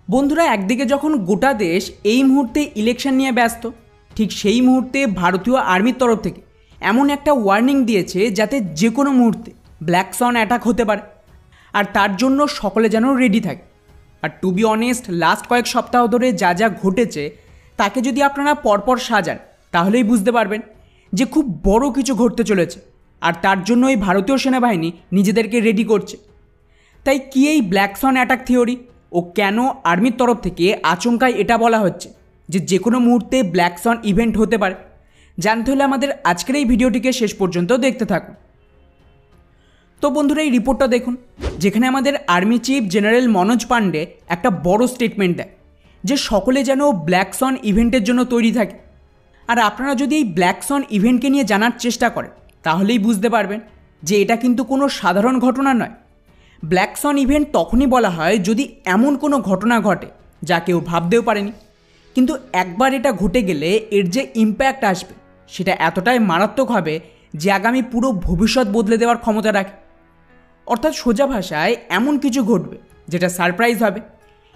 বন্ধুরা, একদিকে যখন গোটা দেশ এই মুহূর্তে ইলেকশন নিয়ে ব্যস্ত, ঠিক সেই মুহূর্তে ভারতীয় আর্মির তরফ থেকে এমন একটা ওয়ার্নিং দিয়েছে যাতে যে কোনো মুহূর্তে ব্ল্যাক সন অ্যাটাক হতে পারে, আর তার জন্য সকলে যেন রেডি থাকে। আর টু বি অনেস্ট, লাস্ট কয়েক সপ্তাহ ধরে যা যা ঘটেছে তাকে যদি আপনারা পরপর সাজান তাহলেই বুঝতে পারবেন যে খুব বড় কিছু ঘটতে চলেছে, আর তার জন্যই ভারতীয় সেনাবাহিনী নিজেদেরকে রেডি করছে। তাই কি এই ব্ল্যাক সন অ্যাটাক থিওরি, ও কেন আর্মির তরফ থেকে আচমকায় এটা বলা হচ্ছে যে কোনো মুহূর্তে ব্ল্যাক সন ইভেন্ট হতে পারে, জানতে হলে আমাদের আজকের এই ভিডিওটিকে শেষ পর্যন্ত দেখতে থাকুন। তো বন্ধুরা, এই রিপোর্টটা দেখুন, যেখানে আমাদের army chief general Manoj Pande একটা বড় স্টেটমেন্ট দেয় যে সকলে যেন ব্ল্যাক সন ইভেন্টের জন্য তৈরি থাকে। আর আপনারা যদি এই ব্ল্যাক সন ইভেন্টকে নিয়ে জানার চেষ্টা করেন তাহলেই বুঝতে পারবেন যে এটা কিন্তু কোনো সাধারণ ঘটনা নয়। ব্ল্যাক সন ইভেন্ট তখনই বলা হয় যদি এমন কোনো ঘটনা ঘটে যা কেউ ভাবতেও পারেনি, কিন্তু একবার এটা ঘটে গেলে এর যে ইম্প্যাক্ট আসবে সেটা এতটাই মারাত্মক হবে যে আগামী পুরো ভবিষ্যৎ বদলে দেওয়ার ক্ষমতা রাখে। অর্থাৎ সোজা ভাষায় এমন কিছু ঘটবে যেটা সারপ্রাইজ হবে,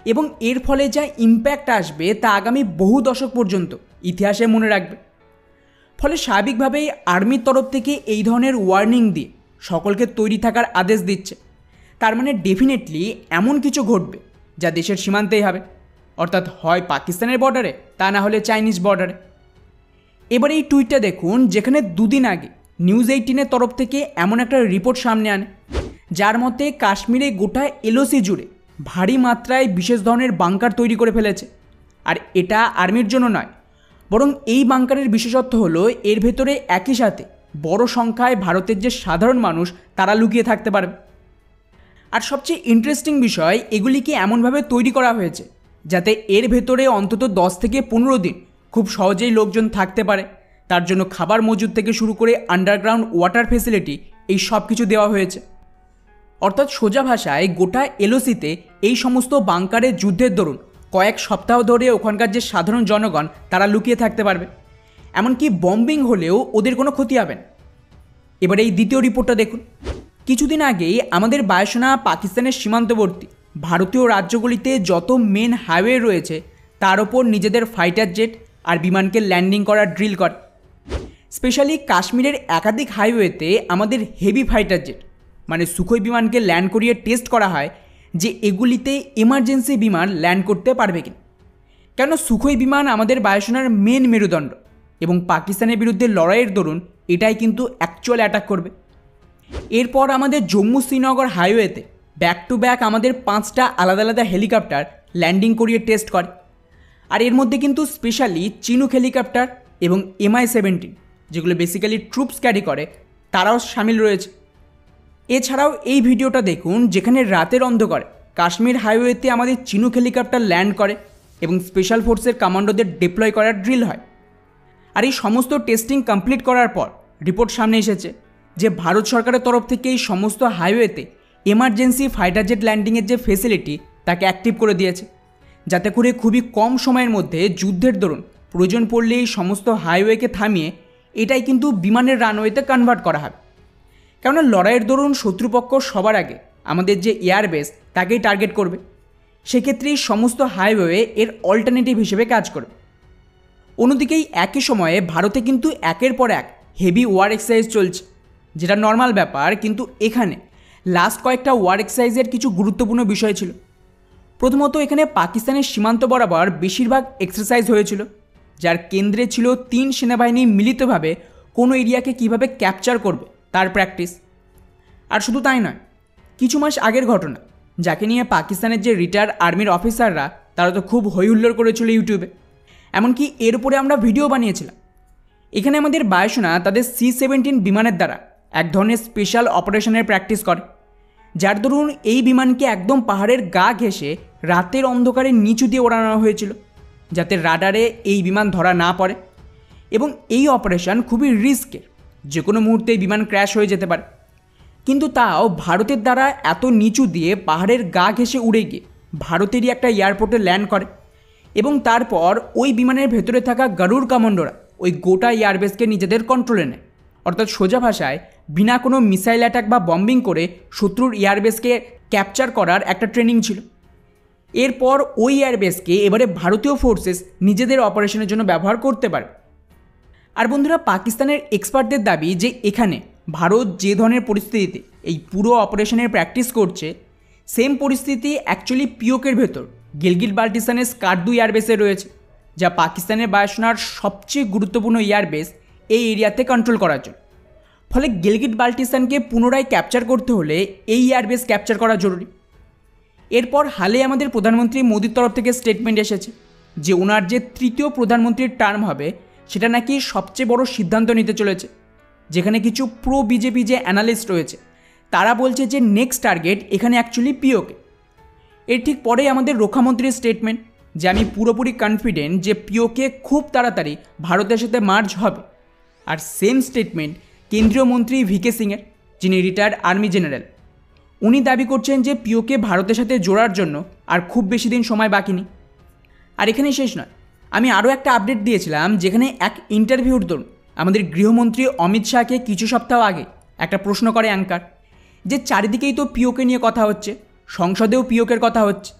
এবং এর ফলে যা ইম্প্যাক্ট আসবে তা আগামী বহু দশক পর্যন্ত ইতিহাসে মনে রাখবে। ফলে স্বাভাবিকভাবেই আর্মির তরফ থেকে এই ধরনের ওয়ার্নিং দিয়ে সকলকে তৈরি থাকার আদেশ দিচ্ছে। তার মানে ডেফিনেটলি এমন কিছু ঘটবে যা দেশের সীমান্তেই হবে, অর্থাৎ হয় পাকিস্তানের বর্ডারে, তা না হলে চাইনিজ বর্ডারে। এবার এই টুইটটা দেখুন, যেখানে দুদিন আগে নিউজ 18-এর তরফ থেকে এমন একটা রিপোর্ট সামনে আনে যার মতে কাশ্মীরে গোটা এলওসি জুড়ে ভারী মাত্রায় বিশেষ ধরনের বাংকার তৈরি করে ফেলেছে। আর এটা আর্মির জন্য নয়, বরং এই বাংকারের বিশেষত্ব হলো এর ভেতরে একই সাথে বড় সংখ্যায় ভারতের যে সাধারণ মানুষ তারা লুকিয়ে থাকতে পারবে। আর সবচেয়ে ইন্টারেস্টিং বিষয়, এগুলিকে এমনভাবে তৈরি করা হয়েছে যাতে এর ভেতরে অন্তত 10 থেকে 15 দিন খুব সহজেই লোকজন থাকতে পারে। তার জন্য খাবার মজুদ থেকে শুরু করে আন্ডারগ্রাউন্ড ওয়াটার ফেসিলিটি এই সব কিছু দেওয়া হয়েছে। অর্থাৎ সোজা ভাষায় গোটা এলওসিতে এই সমস্ত বাংকারে যুদ্ধের দরুন কয়েক সপ্তাহ ধরে ওখানকার যে সাধারণ জনগণ তারা লুকিয়ে থাকতে পারবে, এমনকি বম্বিং হলেও ওদের কোনো ক্ষতি হবে না। এবার এই দ্বিতীয় রিপোর্টটা দেখুন। কিছুদিন আগেই আমাদের বায়ুসেনা পাকিস্তানের সীমান্তবর্তী ভারতীয় রাজ্যগুলিতে যত মেন হাইওয়ে রয়েছে তার ওপর নিজেদের ফাইটার জেট আর বিমানকে ল্যান্ডিং করার ড্রিল করে। স্পেশালি কাশ্মীরের একাধিক হাইওয়েতে আমাদের হেভি ফাইটার জেট মানে সুখোই বিমানকে ল্যান্ড করিয়ে টেস্ট করা হয় যে এগুলিতে এমার্জেন্সি বিমান ল্যান্ড করতে পারবে কিনা। কেন সুখোই বিমান আমাদের বায়ুসেনার মেন মেরুদণ্ড, এবং পাকিস্তানের বিরুদ্ধে লড়াইয়ের দরুন এটাই কিন্তু অ্যাকচুয়াল অ্যাটাক করবে। এরপর আমাদের জম্মু শ্রীনগর হাইওয়েতে ব্যাক টু ব্যাক আমাদের 5টা আলাদা আলাদা হেলিকপ্টার ল্যান্ডিং করিয়ে টেস্ট করে। আর এর মধ্যে কিন্তু স্পেশালি চিনুক হেলিকপ্টার এবং MI-17 যেগুলো বেসিক্যালি ট্রুপস ক্যারি করে তারাও সামিল রয়েছে। এছাড়াও এই ভিডিওটা দেখুন, যেখানে রাতের অন্ধকারে কাশ্মীর হাইওয়েতে আমাদের চিনুক হেলিকপ্টার ল্যান্ড করে এবং স্পেশাল ফোর্সের কমান্ডোদের ডিপ্লয় করার ড্রিল হয়। আর এই সমস্ত টেস্টিং কমপ্লিট করার পর রিপোর্ট সামনে এসেছে যে ভারত সরকারের তরফ থেকে এই সমস্ত হাইওয়েতে এমার্জেন্সি ফাইটার জেট ল্যান্ডিংয়ের যে ফেসিলিটি তাকে অ্যাক্টিভ করে দিয়েছে, যাতে করে খুবই কম সময়ের মধ্যে যুদ্ধের দরুন প্রয়োজন পড়লে এই সমস্ত হাইওয়েকে থামিয়ে এটাই কিন্তু বিমানের রানওয়েতে কনভার্ট করা হবে। কেননা লড়াইয়ের দরুন শত্রুপক্ষ সবার আগে আমাদের যে এয়ারবেস তাকেই টার্গেট করবে, সেক্ষেত্রে সমস্ত হাইওয়ে এর অল্টারনেটিভ হিসেবে কাজ করবে। অন্যদিকেই একই সময়ে ভারতে কিন্তু একের পর এক হেভি ওয়ার এক্সারসাইজ চলছে, যেটা নর্মাল ব্যাপার, কিন্তু এখানে লাস্ট কয়েকটা ওয়ার এক্সারসাইজের কিছু গুরুত্বপূর্ণ বিষয় ছিল। প্রথমত, এখানে পাকিস্তানের সীমান্ত বরাবর বেশিরভাগ এক্সারসাইজ হয়েছিল, যার কেন্দ্রে ছিল 3 সেনাবাহিনী মিলিতভাবে কোনো এরিয়াকে কিভাবে ক্যাপচার করবে তার প্র্যাকটিস। আর শুধু তাই নয়, কিছু মাস আগের ঘটনা যাকে নিয়ে পাকিস্তানের যে রিটায়ার্ড আর্মির অফিসাররা তারা তো খুব হইহুল্লোড় করেছিল ইউটিউবে, এমনকি এর উপরে আমরা ভিডিও বানিয়েছিলাম। এখানে আমাদের বায়ুসেনা তাদের C-17 বিমানের দ্বারা এক ধরনের স্পেশাল অপারেশনের প্র্যাকটিস করে, যার দরুন এই বিমানকে একদম পাহাড়ের গা ঘেঁষে রাতের অন্ধকারে নিচু দিয়ে ওড়ানো হয়েছিল যাতে রাডারে এই বিমান ধরা না পড়ে। এবং এই অপারেশন খুবই রিস্কের, যে কোনো মুহূর্তে এই বিমান ক্র্যাশ হয়ে যেতে পারে। কিন্তু তাও ভারতের দ্বারা এত নিচু দিয়ে পাহাড়ের গা ঘেঁষে উড়ে গিয়ে ভারতেরই একটা এয়ারপোর্টে ল্যান্ড করে, এবং তারপর ওই বিমানের ভেতরে থাকা গরুড় কমান্ডোরা ওই গোটা এয়ারবেসকে নিজেদের কন্ট্রোলে নেয়। অর্থাৎ সোজা ভাষায় বিনা কোনো মিসাইল অ্যাটাক বা বম্বিং করে শত্রুর এয়ারবেসকে ক্যাপচার করার একটা ট্রেনিং ছিল। এরপর ওই এয়ারবেসকে এবারে ভারতীয় ফোর্সেস নিজেদের অপারেশনের জন্য ব্যবহার করতে পারে। আর বন্ধুরা, পাকিস্তানের এক্সপার্টদের দাবি যে এখানে ভারত যে ধরনের পরিস্থিতিতে এই পুরো অপারেশনের প্র্যাকটিস করছে, সেম পরিস্থিতি অ্যাকচুয়ালি পিওকের ভেতর গিলগিট বাল্টিস্তানের স্কার্দু এয়ারবেসে রয়েছে, যা পাকিস্তানের বায়ুসেনার সবচেয়ে গুরুত্বপূর্ণ এয়ারবেস এই এরিয়াতে কন্ট্রোল করার জন্য। ফলে গিলগিট বাল্টিস্তানকে পুনরায় ক্যাপচার করতে হলে এই এয়ারবেস ক্যাপচার করা জরুরি। এরপর হালে আমাদের প্রধানমন্ত্রী মোদির তরফ থেকে স্টেটমেন্ট এসেছে যে ওনার যে তৃতীয় প্রধানমন্ত্রীর টার্ম হবে সেটা নাকি সবচেয়ে বড় সিদ্ধান্ত নিতে চলেছে, যেখানে কিছু প্রো বিজেপি যে অ্যানালিস্ট রয়েছে তারা বলছে যে নেক্সট টার্গেট এখানে অ্যাকচুয়ালি পিওকে। এর ঠিক পরেই আমাদের রক্ষামন্ত্রীর স্টেটমেন্ট যে আমি পুরোপুরি কনফিডেন্ট যে পিওকে খুব তাড়াতাড়ি ভারতের সাথে মার্জ হবে। আর সেম স্টেটমেন্ট কেন্দ্রীয় মন্ত্রী ভিকে সিংয়ের, যিনি রিটায়ার্ড আর্মি জেনারেল। উনি দাবি করছেন যে পিওকে ভারতের সাথে জোড়ার জন্য আর খুব বেশি দিন সময় বাকি নেই। আর এখানেই শেষ নয়, আমি আরও একটা আপডেট দিয়েছিলাম যেখানে এক ইন্টারভিউর দরুন আমাদের গৃহমন্ত্রী অমিত শাহকে কিছু সপ্তাহ আগে একটা প্রশ্ন করে অ্যাঙ্কার যে চারিদিকেই তো পিওকে নিয়ে কথা হচ্ছে, সংসদেও পিওকের কথা হচ্ছে,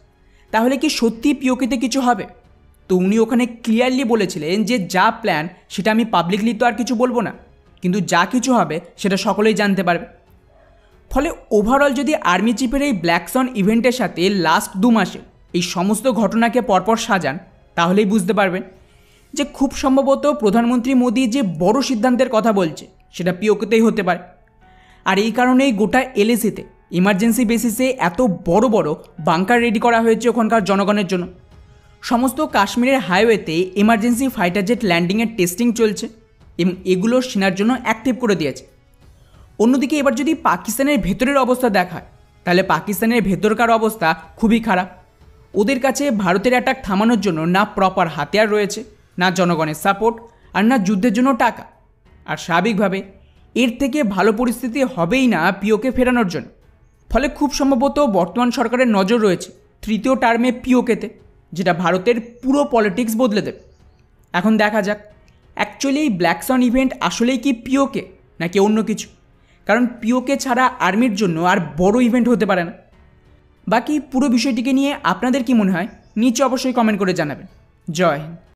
তাহলে কি সত্যি পিওকেতে কিছু হবে? তো উনি ওখানে ক্লিয়ারলি বলেছিলেন যে যা প্ল্যান সেটা আমি পাবলিকলি তো আর কিছু বলবো না, কিন্তু যা কিছু হবে সেটা সকলেই জানতে পারবে। ফলে ওভারঅল যদি আর্মি চিফের এই ব্ল্যাক সন ইভেন্টের সাথে লাস্ট 2 মাসে এই সমস্ত ঘটনাকে পরপর সাজান, তাহলেই বুঝতে পারবেন যে খুব সম্ভবত প্রধানমন্ত্রী মোদি যে বড় সিদ্ধান্তের কথা বলছে সেটা পিওকেতেই হতে পারে। আর এই কারণেই গোটা এলএসিতে ইমার্জেন্সি বেসিসে এত বড় বড় বাংকার রেডি করা হয়েছে ওখানকার জনগণের জন্য। সমস্ত কাশ্মীরের হাইওয়েতে ইমার্জেন্সি ফাইটার জেট ল্যান্ডিংয়ের টেস্টিং চলছে এবং এগুলো সেনার জন্য অ্যাক্টিভ করে দিয়েছে। অন্যদিকে এবার যদি পাকিস্তানের ভেতরের অবস্থা দেখায়, তাহলে পাকিস্তানের ভেতরকার অবস্থা খুবই খারাপ। ওদের কাছে ভারতের অ্যাটাক থামানোর জন্য না প্রপার হাতিয়ার রয়েছে, না জনগণের সাপোর্ট, আর না যুদ্ধের জন্য টাকা। আর স্বাভাবিকভাবে এর থেকে ভালো পরিস্থিতি হবেই না পিওকে ফেরানোর জন্য। ফলে খুব সম্ভবত বর্তমান সরকারের নজর রয়েছে তৃতীয় টার্মে পিওকেতে, যেটা ভারতের পুরো পলিটিক্স বদলে দেবে। এখন দেখা যাক অ্যাকচুয়ালি এই ব্ল্যাক সন ইভেন্ট আসলেই কি পিওকে নাকি অন্য কিছু, কারণ পিওকে ছাড়া আর্মির জন্য আর বড় ইভেন্ট হতে পারে না। বাকি পুরো বিষয়টিকে নিয়ে আপনাদের কি মনে হয় নিচে অবশ্যই কমেন্ট করে জানাবেন। জয় হিন্দ।